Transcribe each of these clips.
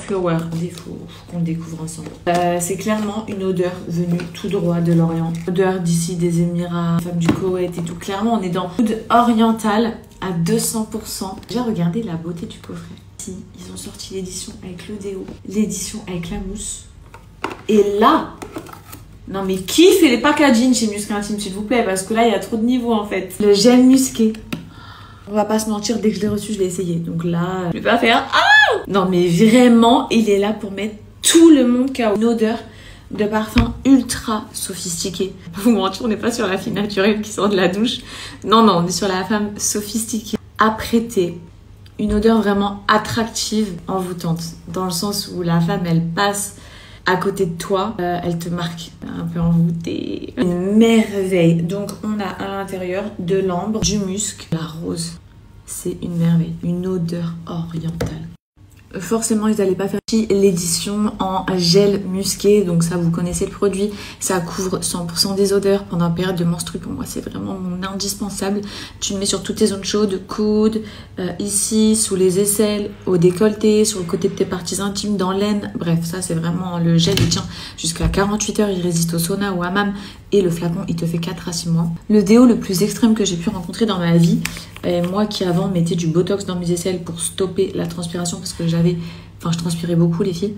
Flower. Il faut qu'on le découvre ensemble. C'est clairement une odeur venue tout droit de l'Orient. Odeur d'ici, des Émirats, femme du Koweït et tout. Clairement, on est dans mood oriental à 200%. Déjà, regardez la beauté du coffret. Ici, ils ont sorti l'édition avec le déo, l'édition avec la mousse. Et là, non mais qui fait les packaging chez Musc Intime, s'il vous plaît, parce que là, il y a trop de niveaux en fait. Le gel musqué. On va pas se mentir, dès que je l'ai reçu, je l'ai essayé. Donc là, je vais pas faire ah. Non mais vraiment, il est là pour mettre tout le monde qui a une odeur de parfum ultra sophistiquée. Vous mentir, on n'est pas sur la fille naturelle qui sort de la douche. Non, on est sur la femme sophistiquée. Apprêtée. Une odeur vraiment attractive, envoûtante. Dans le sens où la femme, elle passe à côté de toi, elle te marque, un peu envoûtée. Une merveille. Donc on a à l'intérieur de l'ambre, du musc, la rose. C'est une merveille, une odeur orientale. Forcément, ils n'allaient pas faire l'édition en gel musqué, donc ça, vous connaissez le produit. Ça couvre 100% des odeurs pendant la période de menstru. Pour moi, c'est vraiment mon indispensable. Tu le mets sur toutes tes zones chaudes, coudes, ici, sous les aisselles, au décolleté, sur le côté de tes parties intimes, dans l'aine. Bref, ça, c'est vraiment le gel. Il tient jusqu'à 48 heures. Il résiste au sauna, au hammam. Et le flacon, il te fait 4 à 6 mois. Le déo le plus extrême que j'ai pu rencontrer dans ma vie, moi qui avant mettais du botox dans mes aisselles pour stopper la transpiration parce que je transpirais beaucoup les filles.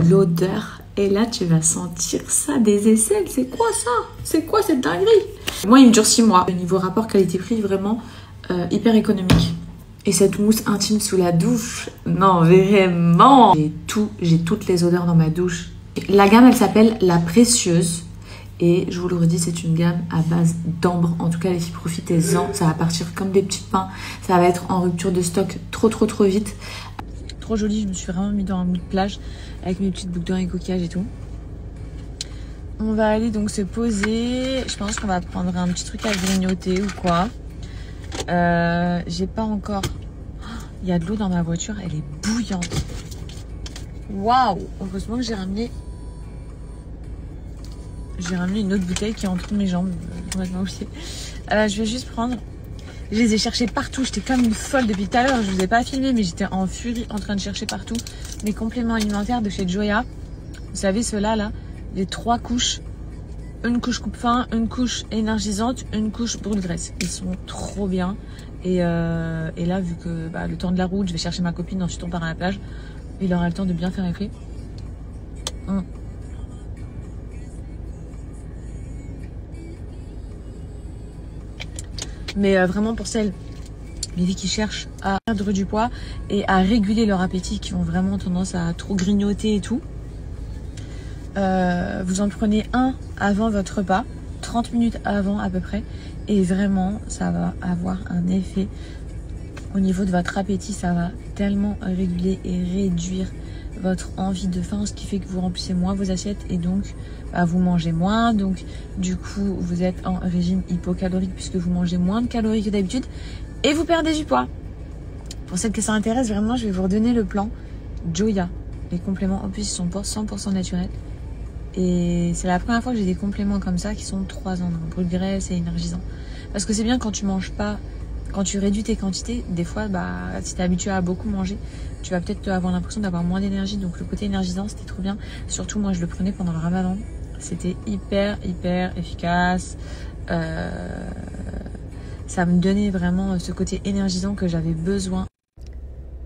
L'odeur, et là tu vas sentir ça des aisselles. C'est quoi ça? C'est quoi cette dinguerie? Moi il me dure 6 mois. Au niveau rapport qualité-prix, vraiment hyper économique. Et cette mousse intime sous la douche, non vraiment. J'ai toutes les odeurs dans ma douche. La gamme elle s'appelle La Précieuse. Et je vous le redis, c'est une gamme à base d'ambre. En tout cas, les filles, profitez-en. Ça va partir comme des petits pains. Ça va être en rupture de stock trop vite. Trop joli, je me suis vraiment mis dans un mood plage avec mes petites boucles d'oreilles et coquillages et tout. On va aller donc se poser. Je pense qu'on va prendre un petit truc à grignoter ou quoi. J'ai pas encore... Il y a de l'eau dans ma voiture, elle est bouillante. Waouh! Heureusement que j'ai ramené une autre bouteille qui est entre mes jambes. Complètement oublié. Je vais juste prendre... Je les ai cherchés partout. J'étais comme une folle depuis tout à l'heure. Je vous ai pas filmé, mais j'étais en furie en train de chercher partout mes compléments alimentaires de chez Joya. Vous savez, ceux-là, là, les 3 couches. Une couche coupe-faim, une couche énergisante, une couche brûle-graisse. Ils sont trop bien. Et là, vu que le temps de la route, je vais chercher ma copine, ensuite on part à la plage. Il aura le temps de bien faire effet. Mais vraiment pour celles, les filles qui cherchent à perdre du poids et à réguler leur appétit, qui ont vraiment tendance à trop grignoter et tout, vous en prenez un avant votre repas, 30 minutes avant à peu près, et vraiment ça va avoir un effet au niveau de votre appétit. Ça va tellement réguler et réduire votre envie de faim, ce qui fait que vous remplissez moins vos assiettes et donc vous mangez moins. Donc du coup vous êtes en régime hypocalorique puisque vous mangez moins de calories que d'habitude et vous perdez du poids. Pour celles que ça intéresse vraiment, je vais vous redonner le plan Joya. Les compléments en plus ils sont 100% naturels et c'est la première fois que j'ai des compléments comme ça qui sont 3 ans, brûle-graisse et énergisant. Parce que c'est bien quand tu manges pas, quand tu réduis tes quantités, des fois, si tu es habitué à beaucoup manger, tu vas peut-être avoir l'impression d'avoir moins d'énergie. Donc le côté énergisant, c'était trop bien. Surtout, moi, je le prenais pendant le ramadan. C'était hyper efficace. Ça me donnait vraiment ce côté énergisant que j'avais besoin.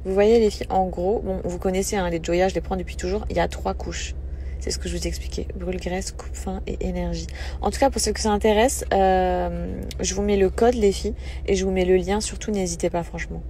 Vous voyez les filles, en gros, bon, vous connaissez les Joya, je les prends depuis toujours. Il y a 3 couches. C'est ce que je vous ai expliqué. Brûle-graisse, coupe-faim et énergie. En tout cas, pour ceux que ça intéresse, je vous mets le code, les filles, et je vous mets le lien. Surtout, n'hésitez pas, franchement.